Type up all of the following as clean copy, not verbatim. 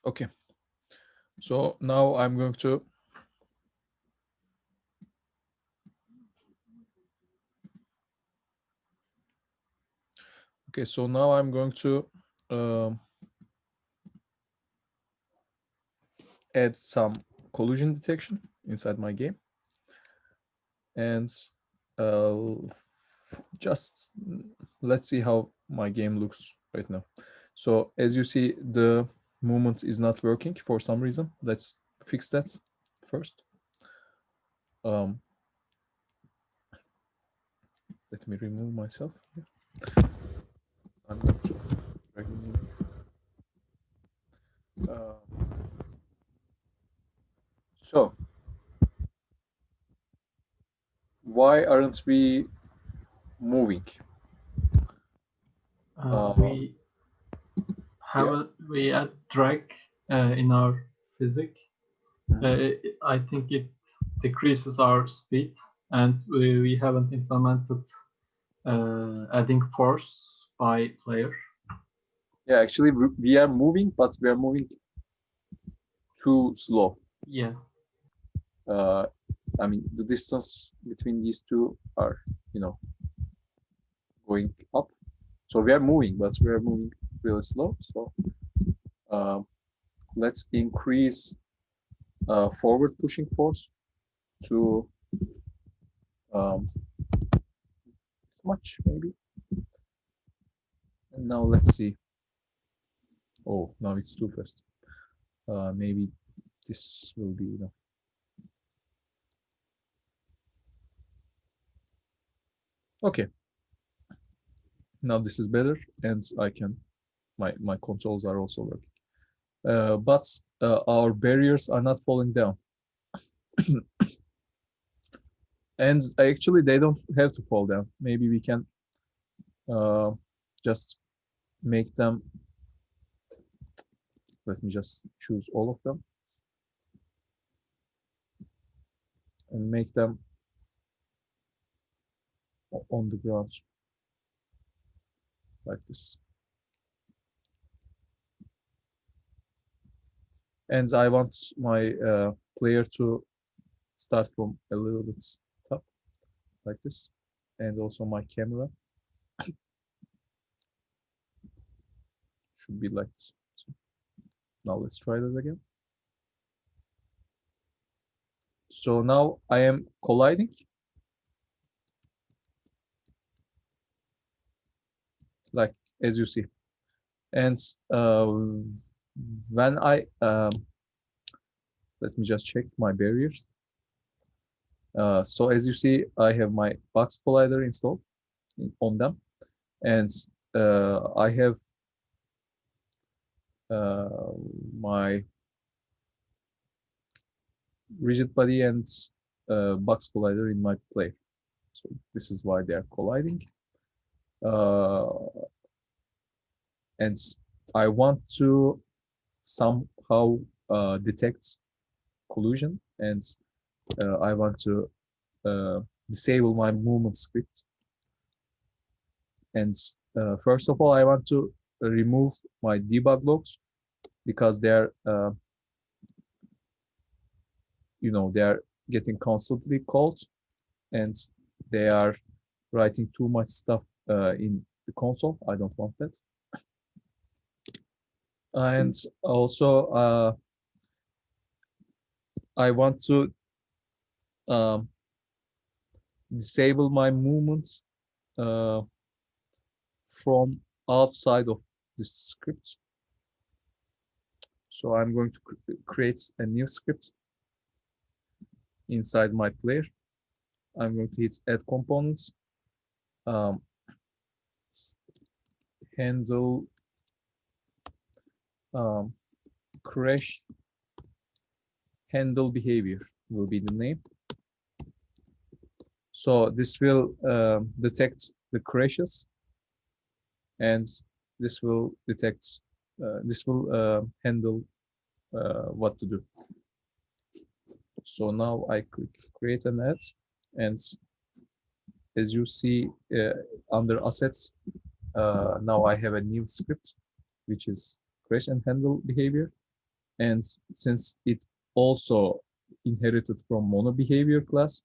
Okay, so now I'm going to um, add some collision detection inside my game, and just let's see how my game looks right now. So as you see, the movement is not working for some reason. Let's fix that first. Let me remove myself here. I'm going to so why aren't we moving? We have Yeah. we add drag in our physics. I think it decreases our speed, and we haven't implemented adding force by player. Yeah, actually we are moving, but we are moving too slow. Yeah. I mean, the distance between these two are, going up. So we are moving, but we are moving really slow. So let's increase forward pushing force to this much maybe. And now let's see. Oh, now it's too fast. Maybe this will be enough. Okay. Now this is better, and I can my controls are also working. But our barriers are not falling down. And actually they don't have to fall down. Maybe we can just make them, let me just choose all of them and make them on the ground like this. And I want my player to start from a little bit top like this, and also my camera should be like this. So now let's try that again. So now I am colliding, like as you see. And when I let me just check my barriers. So as you see, I have my box collider installed on them, and I have uh, my RigidBody and box collider in my play. So this is why they are colliding. Uh, and I want to somehow detect collision, and I want to disable my movement script. And first of all, I want to remove my debug logs because they're they are getting constantly called, and they are writing too much stuff in the console. I don't want that. And also I want to um, disable my movements uh, from outside of the script. So I'm going to create a new script inside my player. I'm going to hit add components, handle crash handle behavior will be the name. So this will detect the crashes, and this will detect, this will handle what to do. So now I click create an ad, and as you see under assets, now I have a new script, which is crash and handle behavior. And since it also inherited from mono behavior class,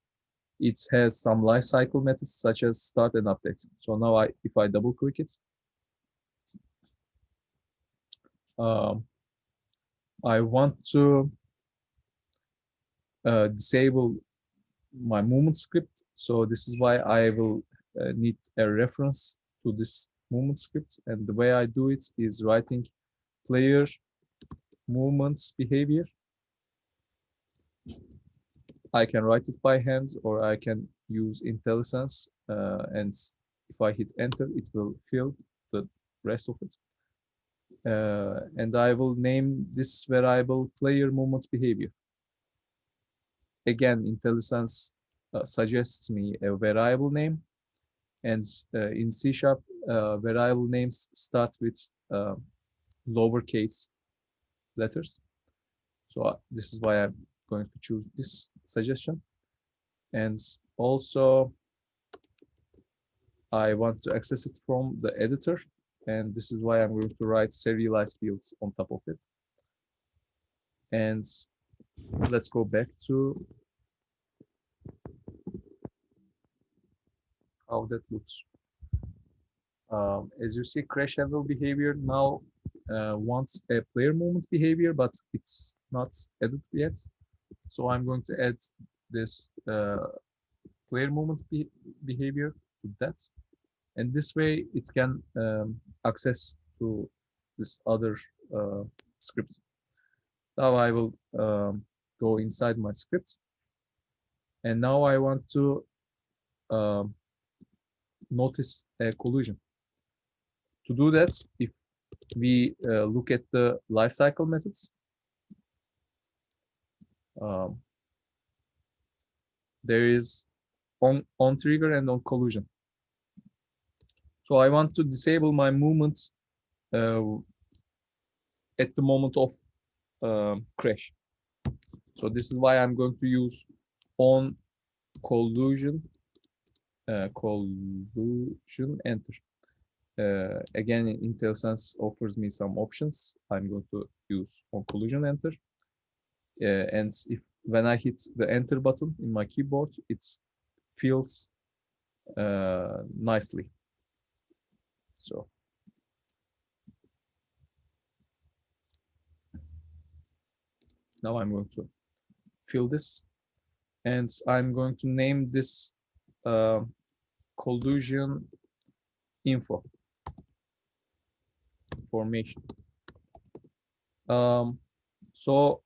it has some lifecycle methods such as start and update. So now if I double click it, I want to disable my movement script. So this is why I will need a reference to this movement script. And the way I do it is writing player movements behavior. I can write it by hand, or I can use IntelliSense, and if I hit enter, it will fill the rest of it. And I will name this variable player movements behavior. Again, IntelliSense suggests me a variable name, and in C#, variable names start with lowercase letters. So this is why I'm going to choose this suggestion. And also, I want to access it from the editor, and this is why I'm going to write serialized fields on top of it. And let's go back to how that looks. As you see, crash handle behavior now wants a player movement behavior, but it's not added yet. So I'm going to add this player movement behavior to that. And this way it can access to this other script. Now I will go inside my script. And now I want to notice a collision. To do that, if we look at the lifecycle methods, there is OnTrigger and OnCollision. So I want to disable my movements at the moment of crash. So this is why I'm going to use OnCollision enter. Again, IntelliSense offers me some options. I'm going to use OnCollision enter. And when I hit the enter button in my keyboard, it feels nicely. So now I'm going to fill this, and I'm going to name this collision info formation. So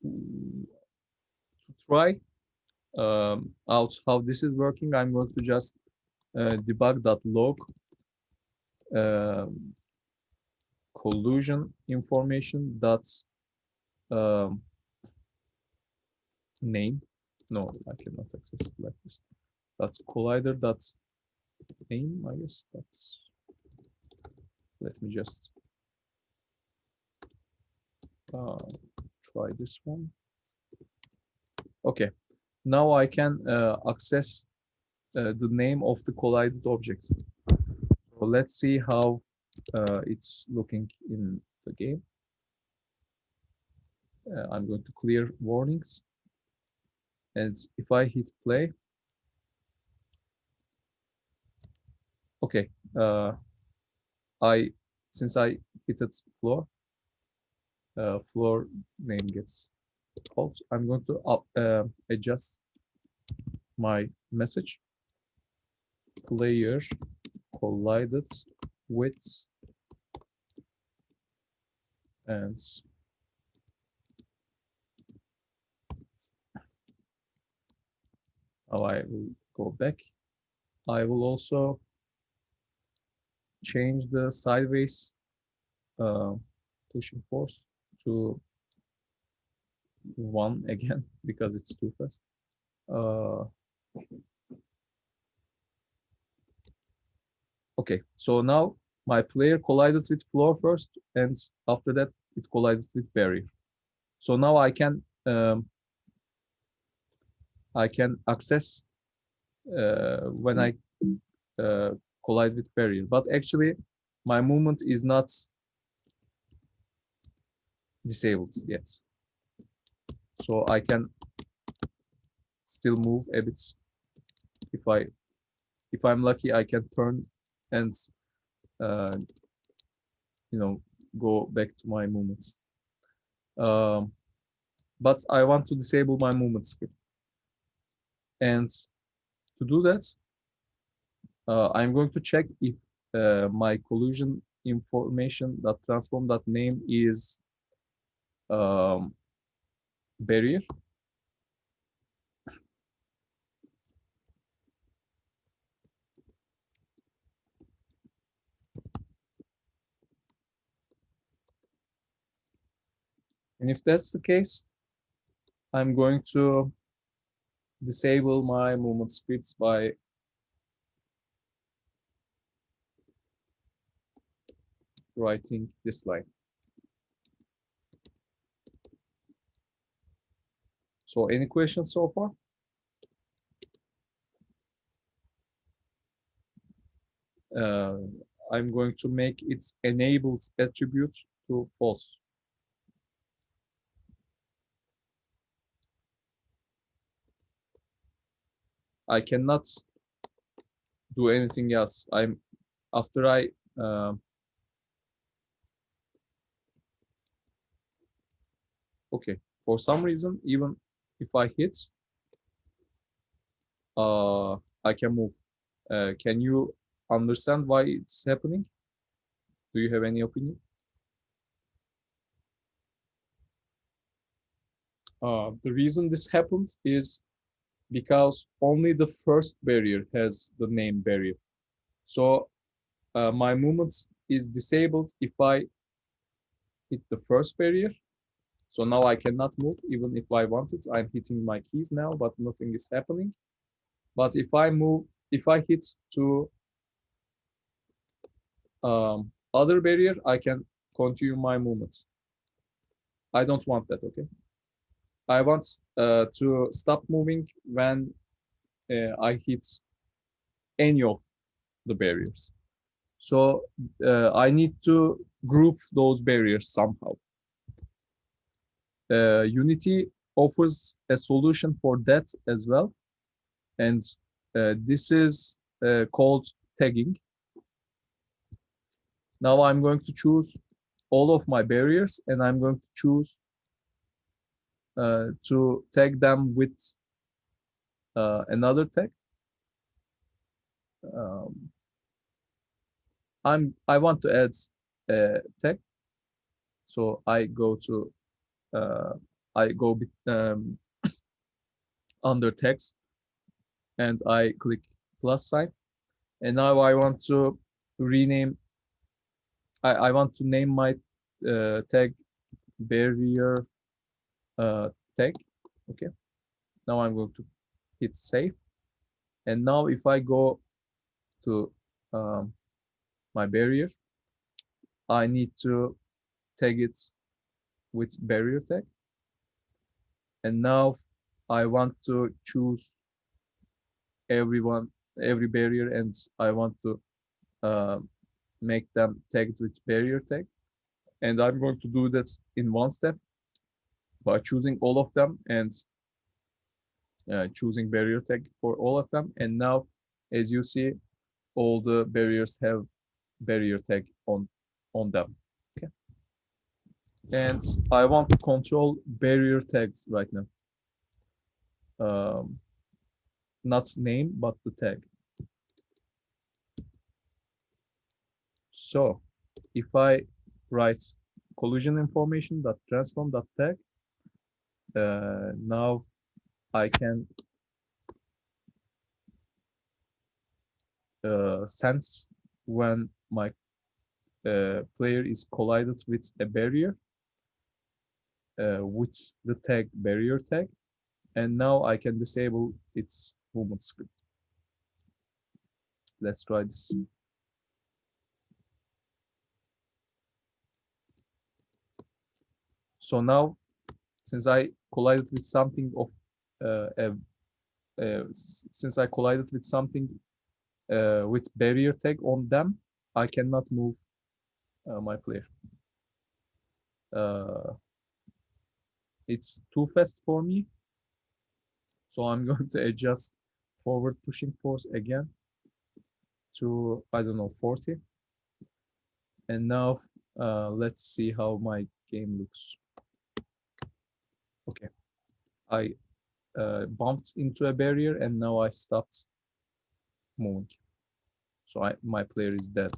to try out how this is working, I'm going to just debug.log collision information dot name. No, I cannot access it like this. That's collider dot name, I guess. That's, let me just try this one. Okay, now I can access the name of the collided object. So let's see how it's looking in the game. I'm going to clear warnings, and if I hit play, okay, since I hit floor, floor name gets called. I'm going to adjust my message. Player collided with And now I will go back. I will also change the sideways pushing force to 1 again because it's too fast. Okay, so now my player collided with floor first, and after that it collided with barrier. So now I can access when I collide with barrier, but actually my movement is not disabled yet. So I can still move a bit. If I'm lucky, I can turn and you know, go back to my movements. But I want to disable my movement script. And to do that, I'm going to check if my collision information that transform.name is barrier. And if that's the case, I'm going to disable my movement scripts by writing this line. So any questions so far? I'm going to make its enabled attribute to false. I cannot do anything else. After I okay, for some reason, even if I hit, I can move. Can you understand why it's happening? Do you have any opinion? The reason this happens is because only the first barrier has the name barrier. So my movement is disabled if I hit the first barrier. So now I cannot move even if I wanted. I'm hitting my keys now, but nothing is happening. But if I hit to other barrier, I can continue my movements. I don't want that, okay? I want to stop moving when I hit any of the barriers. So I need to group those barriers somehow. Unity offers a solution for that as well. And this is called tagging. Now I'm going to choose all of my barriers and I'm going to choose to tag them with another tag. I want to add a tag. So I go to under text and I click plus sign. And now I want to rename. I want to name my tag barrier tag. Okay. Now I'm going to hit save. And now if I go to my barrier, I need to tag it with barrier tag. And now I want to choose every barrier, and I want to make them tagged with barrier tag. And I'm going to do that in one step by choosing all of them and choosing barrier tag for all of them. And now, as you see, all the barriers have barrier tag on them. Okay. And I want to control barrier tags right now. Not name, but the tag. So if I write collision information dot transform dot tag. Now I can sense when my player is collided with a barrier with the tag barrier tag, and now I can disable its movement script. Let's try this. So now, since I collided with something of since I collided with something with barrier tag on them, I cannot move my player. It's too fast for me, so I'm going to adjust forward pushing force again to, I don't know, 40. And now let's see how my game looks. Okay, I bumped into a barrier and now I stopped moving. So my player is dead.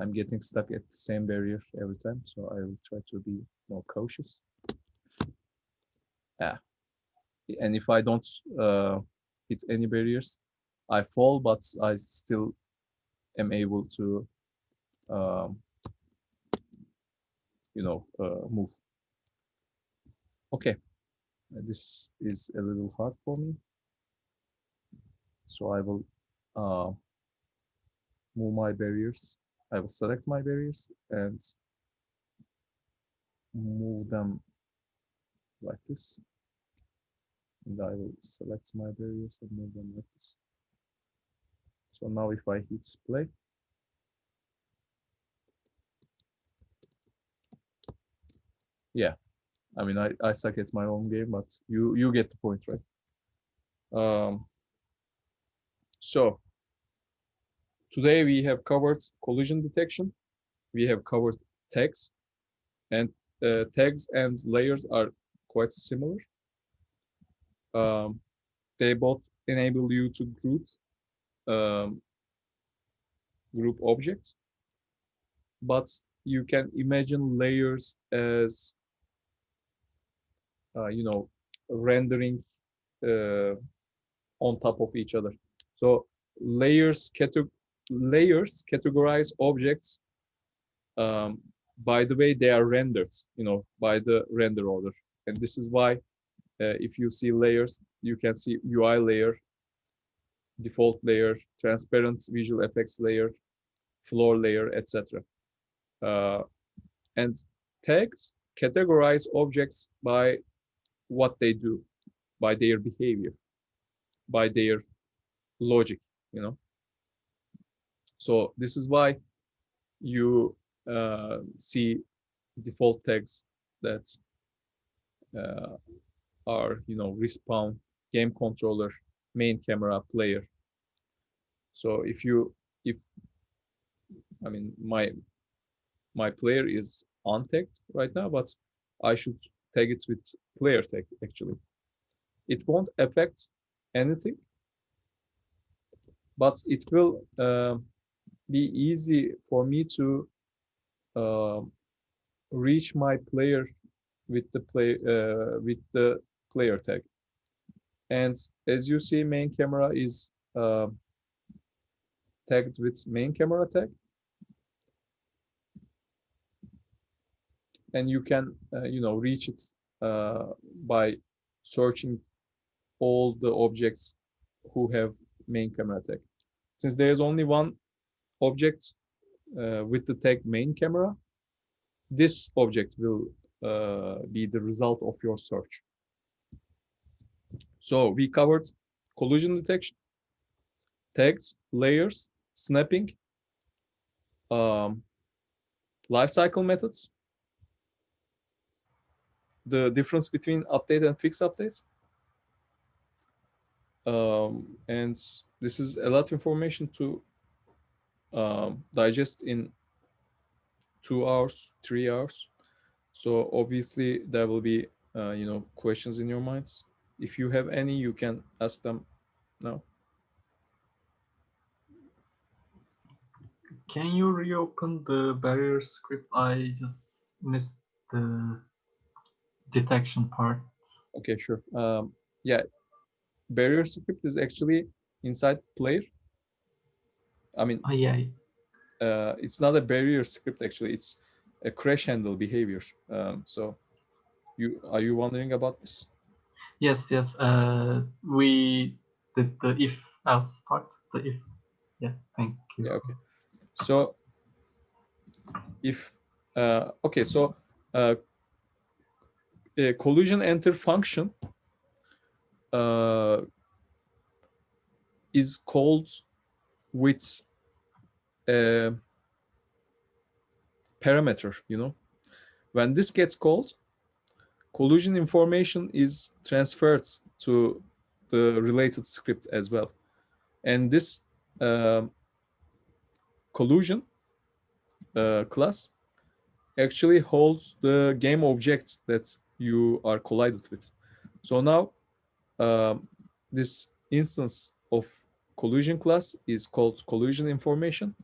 I'm getting stuck at the same barrier every time, so I will try to be more cautious. Yeah. And if I don't hit any barriers, I fall, but I still am able to, move. Okay, this is a little hard for me, so I will move my barriers. I will select my barriers and move them like this. And I will select my barriers and move them like this. So now if I hit play, yeah, I mean, I suck at my own game, but you get the point, right? So today we have covered collision detection. We have covered tags, and tags and layers are quite similar. They both enable you to group objects, but you can imagine layers as rendering on top of each other. So layers categorize objects by the way they are rendered, by the render order. And this is why if you see layers, you can see UI layer, default layer, transparent visual effects layer, floor layer, etc. And tags categorize objects by what they do, by their behavior, by their logic, So this is why you see default tags that are, respawn, game controller, main camera, player. So if I mean my player is untagged right now, but I should tag it with player tag actually. It won't affect anything, but it will be easy for me to reach my player with the player tag. And as you see, main camera is tagged with main camera tag, and you can reach it by searching all the objects who have main camera tag. Since there is only one object with the tag main camera, this object will be the result of your search. So we covered collision detection, tags, layers, snapping, lifecycle methods, the difference between update and fix updates. And this is a lot of information to digest in 2 hours, 3 hours. So obviously there will be questions in your minds. If you have any, you can ask them now. Can you reopen the barrier script? I just missed the detection part. Okay, sure. Yeah, barrier script is actually inside player. I mean, Yeah. it's not a barrier script actually. It's a crash handle behavior. So, are you wondering about this? Yes, yes. We did the if else part. The if. Yeah. Thank you. Yeah. Okay. So, if okay, so a collision enter function is called with a parameter. When this gets called, collision information is transferred to the related script as well, and this collision class actually holds the game objects that you are collided with. So now this instance of collision class is called collision information.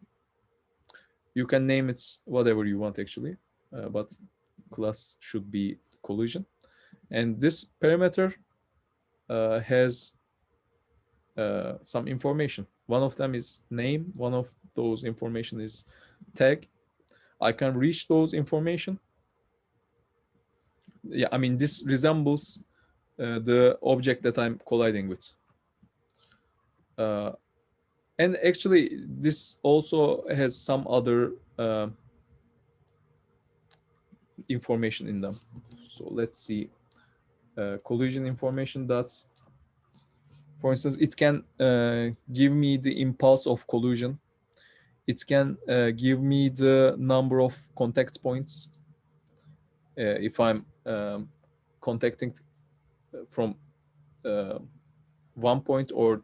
You can name it whatever you want actually, but class should be collision. And this parameter has some information. One of them is name. One of those information is tag. I can reach those information. Yeah, I mean, this resembles the object that I'm colliding with. And actually, this also has some other information in them. So let's see. Collision information dots. For instance, it can give me the impulse of collision. It can give me the number of contact points if I'm contacting from one point or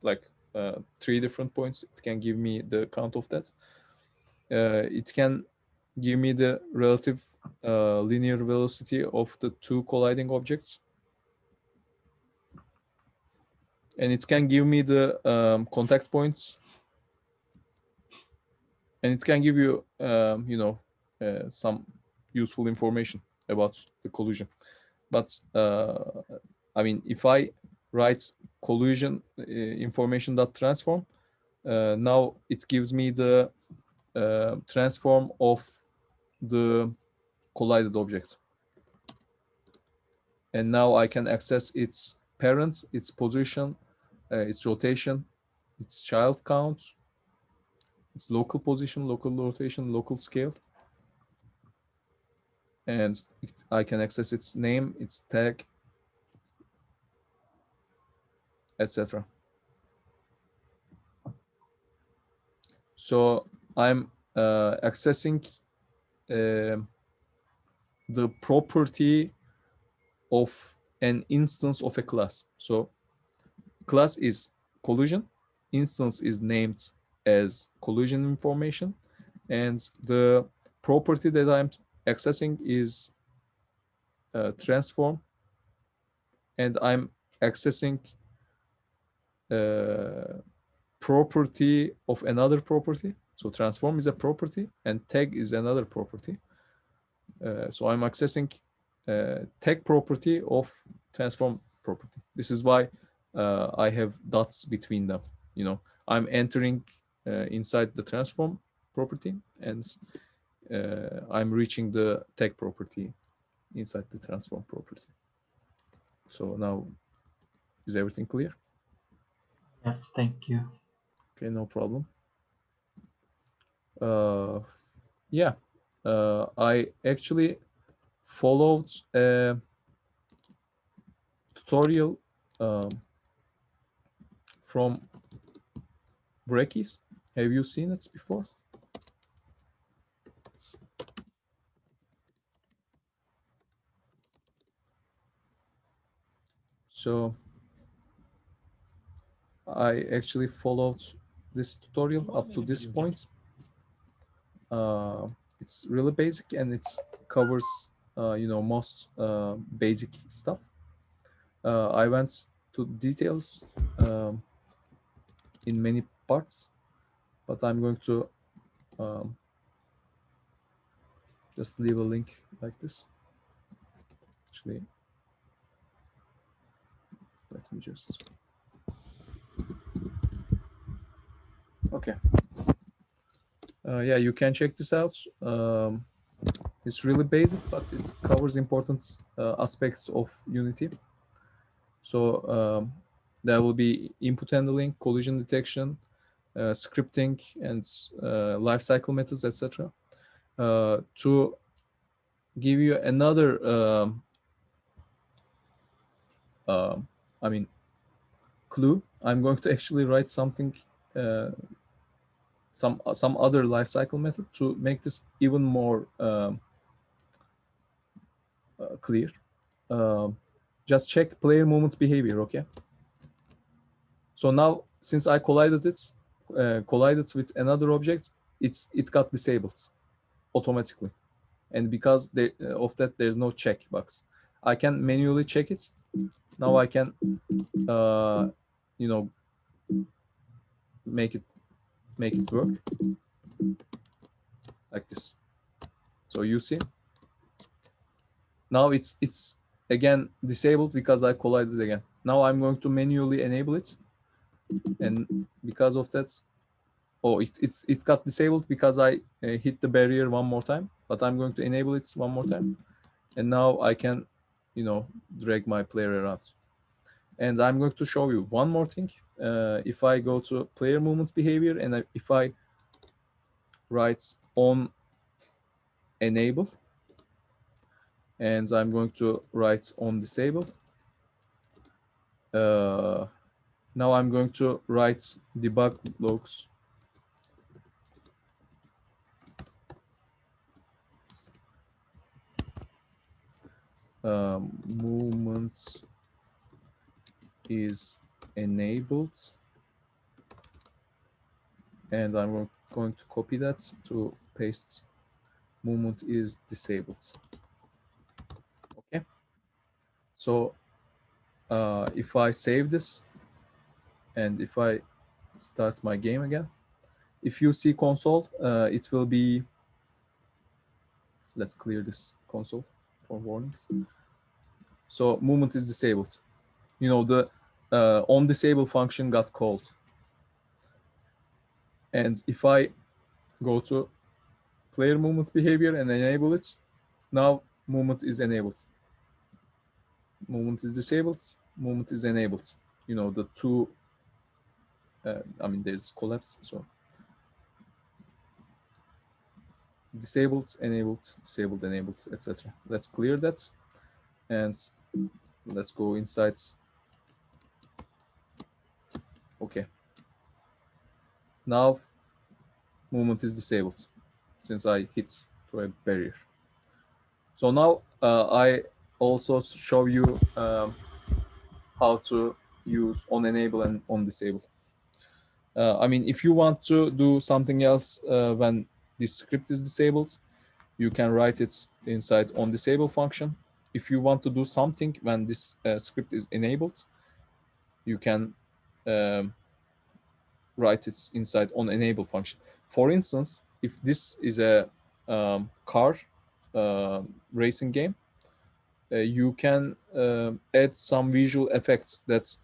like 3 different points. It can give me the count of that. It can give me the relative linear velocity of the 2 colliding objects. And it can give me the contact points. And it can give you, some useful information about the collision. But I mean, if I write collision information.transform, now it gives me the transform of the collided object. And now I can access its parents, its position, its rotation, its child count, its local position, local rotation, local scale. And I can access its name, its tag, etc. So I'm accessing the property of an instance of a class. So class is collision, instance is named as collision information, and the property that I'm accessing is transform, and I'm accessing property of another property. So transform is a property and tag is another property. So I'm accessing tag property of transform property. This is why I have dots between them. I'm entering inside the transform property, and I'm reaching the tag property inside the transform property. So now, is everything clear? Yes, thank you. Okay, no problem. Yeah, I actually followed a tutorial from Brekkies. Have you seen it before? So I actually followed this tutorial up to this point. It's really basic and it covers most basic stuff. I went to details in many parts, but I'm going to just leave a link like this. Actually, let me just. Okay. Yeah, you can check this out. It's really basic, but it covers important aspects of Unity. So there will be input handling, collision detection, scripting, and lifecycle methods, etc. To give you another, I mean, clue, I'm going to actually write something, some other lifecycle method to make this even more clear. Just check player movement behavior, okay? So now, since I collided with another object, it got disabled automatically, and because of that, there's no check box. I can manually check it. Now I can, you know, make it work like this. So you see, now it's again disabled because I collided again. Now I'm going to manually enable it, and because of that, oh, it got disabled because I hit the barrier one more time, but I'm going to enable it one more time, and now I can, you know, drag my player around. And I'm going to show you one more thing. If I go to player movement behavior, and if I write on enable, and I'm going to write on disable, now I'm going to write debug logs movements is enabled, and I'm going to copy that to paste movement is disabled. Okay, so if I save this and if I start my game again, if you see console, it will be, let's clear this console for warnings. So movement is disabled. You know, the on disable function got called. And if I go to player movement behavior and enable it, now movement is enabled. Movement is disabled, movement is enabled. You know, the two, I mean, there's collapse, so disabled, enabled, disabled, enabled, etc. Let's clear that, and let's go inside. Okay. Now movement is disabled since I hit to a barrier. So now I also show you how to use on enable and on disable. I mean, if you want to do something else when this script is disabled, you can write it inside on disable function. If you want to do something when this script is enabled, you can write it inside on enable function. For instance, if this is a car racing game, you can add some visual effects that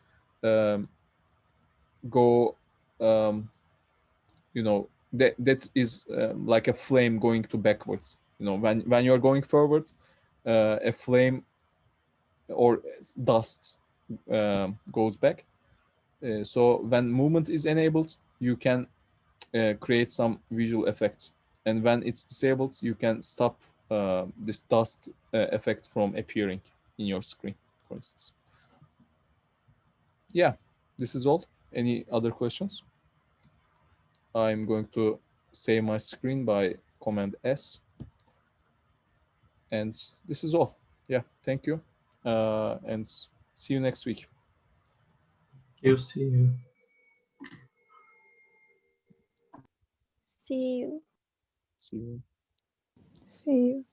go, you know, that is like a flame going to backwards. You know, when you're going forward, a flame or dust goes back. So when movement is enabled, you can create some visual effects, and when it's disabled, you can stop this dust effect from appearing in your screen, for instance. Yeah, this is all. Any other questions? I'm going to save my screen by Command S. And this is all. Yeah, thank you. And see you next week. See you. See you. See you. See you.